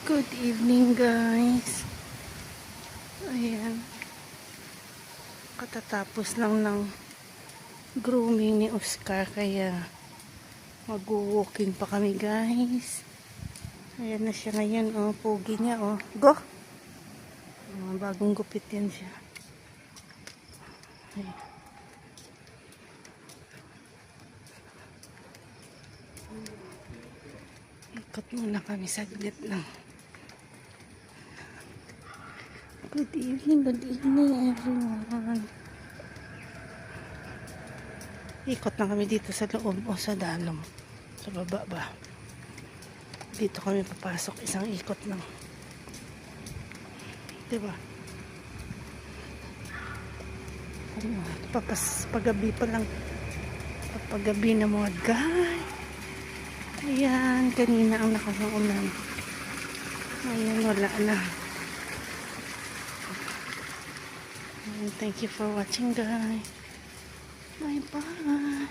Good evening, guys. Ayan. Katatapos lang ng grooming ni Oscar, kaya mag-walking pa kami, guys. Ayan na siya ngayon, oh. Pogi niya, oh. Go! Bagong gupit yan siya. Ayan. Ikot muna kami saglit lang. Good evening everyone. Ikot na kami dito sa loob o sa dalom. Sa baba ba? Dito kami papasok, isang ikot lang. Diba? Pagabi pa lang. Pagabi na mga guys. Ayan, kanina ang lakas ng ulan. Ayan, wala na. Thank you for watching, guys. Bye bye.